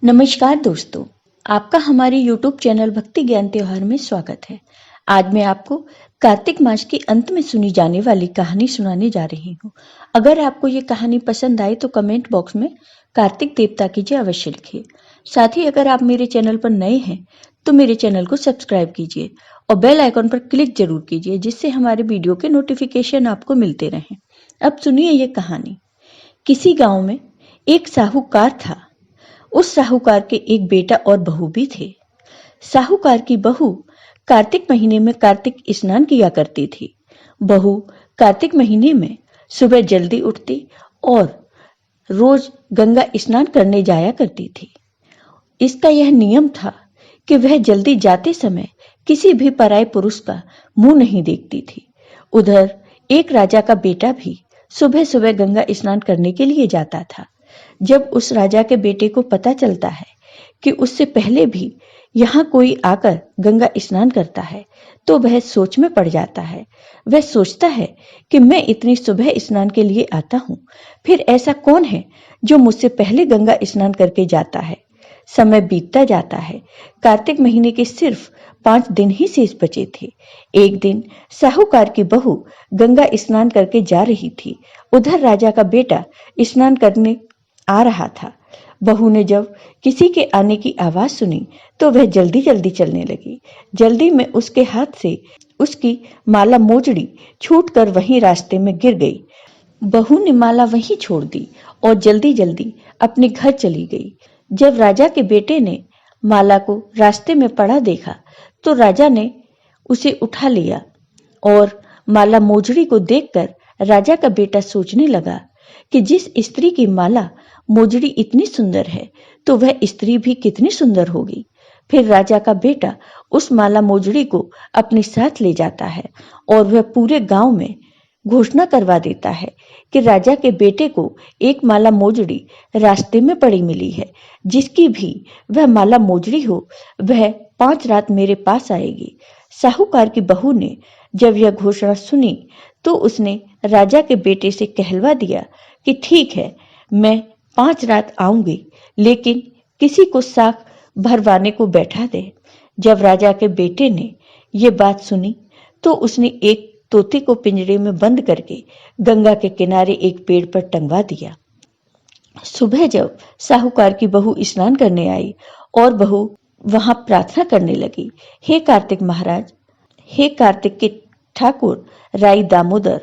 नमस्कार दोस्तों, आपका हमारे YouTube चैनल भक्ति ज्ञान त्योहार में स्वागत है। आज मैं आपको कार्तिक मास के अंत में सुनी जाने वाली कहानी सुनाने जा रही हूँ। अगर आपको ये कहानी पसंद आए तो कमेंट बॉक्स में कार्तिक देवता की जय अवश्य लिखिए। साथ ही अगर आप मेरे चैनल पर नए हैं तो मेरे चैनल को सब्सक्राइब कीजिए और बेल आइकॉन पर क्लिक जरूर कीजिए, जिससे हमारे वीडियो के नोटिफिकेशन आपको मिलते रहें। अब सुनिए ये कहानी। किसी गाँव में एक साहूकार था। उस साहूकार के एक बेटा और बहू भी थे। साहूकार की बहू कार्तिक महीने में कार्तिक स्नान किया करती थी। बहू कार्तिक महीने में सुबह जल्दी उठती और रोज गंगा स्नान करने जाया करती थी। इसका यह नियम था कि वह जल्दी जाते समय किसी भी पराये पुरुष का मुंह नहीं देखती थी। उधर एक राजा का बेटा भी सुबह सुबह गंगा स्नान करने के लिए जाता था। जब उस राजा के बेटे को पता चलता है कि उससे पहले भी यहाँ कोई आकर गंगा स्नान करता है तो वह सोच में पड़ जाता है। वह सोचता है कि मैं इतनी सुबह स्नान के लिए आता हूँ, फिर ऐसा कौन है जो मुझसे पहले गंगा स्नान करके जाता है। समय बीतता जाता है। कार्तिक महीने के सिर्फ 5 दिन ही शेष बचे थे। एक दिन साहूकार की बहू गंगा स्नान करके जा रही थी। उधर राजा का बेटा स्नान करने आ रहा था। बहू ने जब किसी के आने की आवाज सुनी तो वह जल्दी जल्दी चलने लगी। जल्दी में उसके हाथ से उसकी माला मोजड़ी छूटकर वहीं रास्ते में गिर गई। बहू ने माला वहीं छोड़ दी और जल्दी जल्दी अपने घर चली गई। जब राजा के बेटे ने माला को रास्ते में पड़ा देखा तो राजा ने उसे उठा लिया और माला मोजड़ी को देखकर राजा का बेटा सोचने लगा कि जिस स्त्री की माला मोजड़ी इतनी सुंदर है तो वह स्त्री भी कितनी सुंदर होगी। फिर राजा का बेटा उस माला मोजड़ी को अपने साथ ले जाता है और वह पूरे गांव में घोषणा करवा देता है कि राजा के बेटे को एक माला मोजड़ी रास्ते में पड़ी मिली है। जिसकी भी वह माला मोजड़ी हो वह 5 रात मेरे पास आएगी। साहूकार की बहू ने जब यह घोषणा सुनी तो उसने राजा के बेटे से कहलवा दिया कि ठीक है, मैं 5 रात आऊंगी, लेकिन किसी को साख भरवाने को बैठा दे। जब राजा के बेटे ने ये बात सुनी तो उसने एक तोते को पिंजरे में बंद करके गंगा के किनारे एक पेड़ पर टंगवा दिया। सुबह जब साहूकार की बहू स्नान करने आई और बहू वहां प्रार्थना करने लगी, हे कार्तिक महाराज, हे कार्तिक के ठाकुर, राई दामोदर,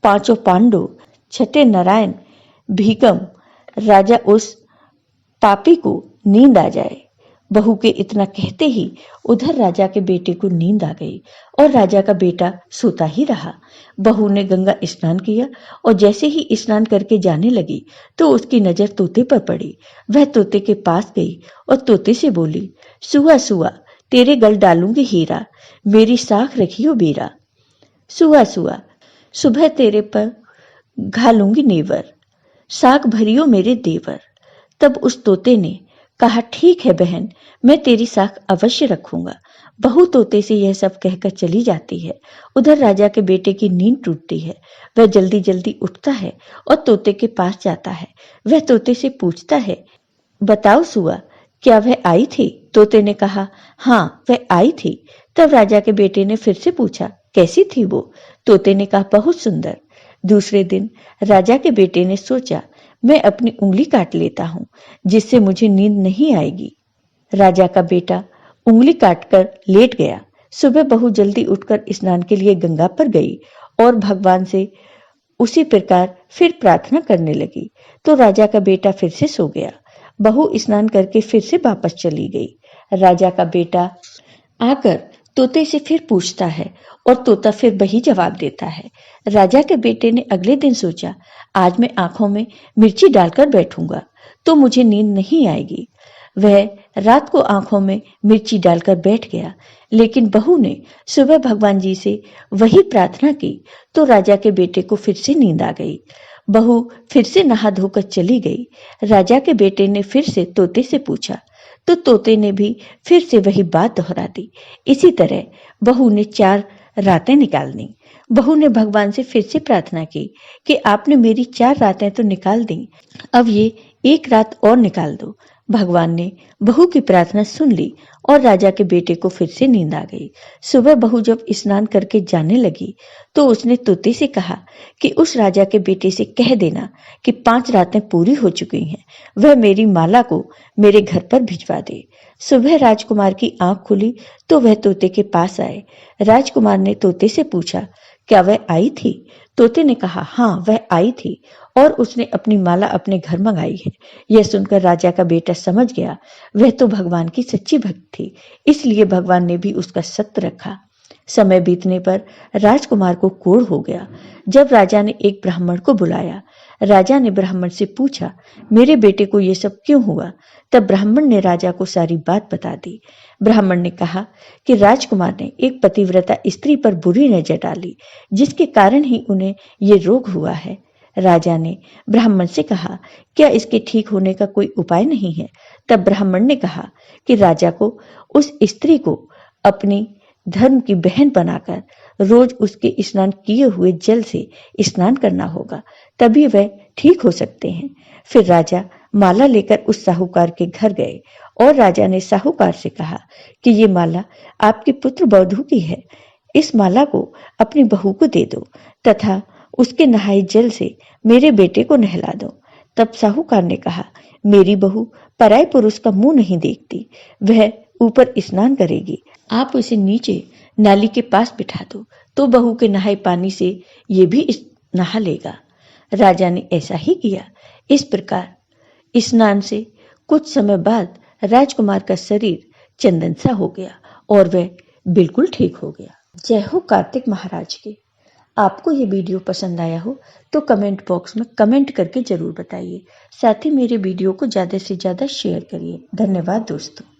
पांचों पांडु, छठे नारायण, भीगम राजा, उस पापी को नींद आ जाए। बहू के इतना कहते ही उधर राजा के बेटे को नींद आ गई और राजा का बेटा सोता ही रहा। बहू ने गंगा स्नान किया और जैसे ही स्नान करके जाने लगी तो उसकी नजर तोते पर पड़ी। वह तोते के पास गई और तोते से बोली, सुआ सुआ तेरे गल डालूंगी हीरा, मेरी साख रखियो बीरा। सुआ सुआ सुबह तेरे पर घालूंगी नेवर, साख भरियो मेरे देवर। तब उस तोते ने कहा, ठीक है बहन, मैं तेरी साख अवश्य रखूंगा। बहू तोते से यह सब कहकर चली जाती है। उधर राजा के बेटे की नींद टूटती है। वह जल्दी जल्दी उठता है और तोते के पास जाता है। वह तोते से पूछता है, बताओ सुआ, क्या वह आई थी? तोते ने कहा, हाँ वह आई थी। तब राजा के बेटे ने फिर से पूछा, कैसी थी वो? तोते ने कहा, बहुत सुंदर। दूसरे दिन राजा के बेटे ने सोचा, मैं अपनी उंगली काट लेता हूं, जिससे मुझे नींद नहीं आएगी। राजा का बेटा उंगली काटकर लेट गया। सुबह बहू जल्दी उठकर स्नान के लिए गंगा पर गई और भगवान से उसी प्रकार फिर प्रार्थना करने लगी तो राजा का बेटा फिर से सो गया। बहू स्नान करके फिर से वापस चली गई। राजा का बेटा आकर तोते से फिर पूछता है और तोता फिर वही जवाब देता है। राजा के बेटे ने अगले दिन सोचा, आज मैं आंखों में मिर्ची डालकर बैठूंगा तो मुझे नींद नहीं आएगी। वह रात को आंखों में मिर्ची डालकर बैठ गया, लेकिन बहू ने सुबह भगवान जी से वही प्रार्थना की तो राजा के बेटे को फिर से नींद आ गई। बहू फिर से नहा धोकर चली गई। राजा के बेटे ने फिर से तोते से पूछा तो तोते ने भी फिर से वही बात दोहरा दी। इसी तरह बहू ने 4 रातें निकाल दी। बहू ने भगवान से फिर से प्रार्थना की कि आपने मेरी 4 रातें तो निकाल दी, अब ये 1 रात और निकाल दो। भगवान ने बहू की प्रार्थना सुन ली और राजा के बेटे को फिर से नींद आ गई। सुबह बहू जब स्नान करके जाने लगी तो उसने तोते से कहा कि उस राजा के बेटे से कह देना कि 5 रातें पूरी हो चुकी हैं, वह मेरी माला को मेरे घर पर भिजवा दे। सुबह राजकुमार की आंख खुली तो वह तोते के पास आए। राजकुमार ने तोते से पूछा, क्या वह आई थी? तोते ने कहा, हाँ वह आई थी और उसने अपनी माला अपने घर मंगाई है। यह सुनकर राजा का बेटा समझ गया वह तो भगवान की सच्ची भक्त थी, इसलिए भगवान ने भी उसका सत्य रखा। समय बीतने पर राजकुमार को कोढ़ हो गया। जब राजा ने एक ब्राह्मण को बुलाया, राजा ने ब्राह्मण से पूछा, मेरे बेटे को ये सब क्यों हुआ? तब ब्राह्मण ने राजा को सारी बात बता दी। ब्राह्मण ने कहा कि राजकुमार ने एक पतिव्रता स्त्री पर बुरी नजर डाली, जिसके कारण ही उन्हें ये रोग हुआ है। राजा ने ब्राह्मण से कहा, क्या इसके ठीक होने का कोई उपाय नहीं है? तब ब्राह्मण ने कहा कि राजा को उस स्त्री को अपनी धर्म की बहन बनाकर रोज उसके स्नान किए हुए जल से स्नान करना होगा, तभी वह ठीक हो सकते हैं। फिर राजा माला लेकर उस साहूकार के घर गए और राजा ने साहूकार से कहा कि ये माला आपके पुत्र बधू की है, इस माला को अपनी बहू को दे दो तथा उसके नहाए जल से मेरे बेटे को नहला दो। तब साहूकार ने कहा, मेरी बहू पराये पुरुष का मुंह नहीं देखती, वह ऊपर स्नान करेगी, आप उसे नीचे नाली के पास बिठा दो तो बहू के नहाए पानी से ये भी नहा लेगा। राजा ने ऐसा ही किया। इस प्रकार स्नान से कुछ समय बाद राजकुमार का शरीर चंदन सा हो गया और वह बिल्कुल ठीक हो गया। जय हो कार्तिक महाराज की। आपको ये वीडियो पसंद आया हो तो कमेंट बॉक्स में कमेंट करके जरूर बताइए। साथ ही मेरे वीडियो को ज़्यादा से ज़्यादा शेयर करिए। धन्यवाद दोस्तों।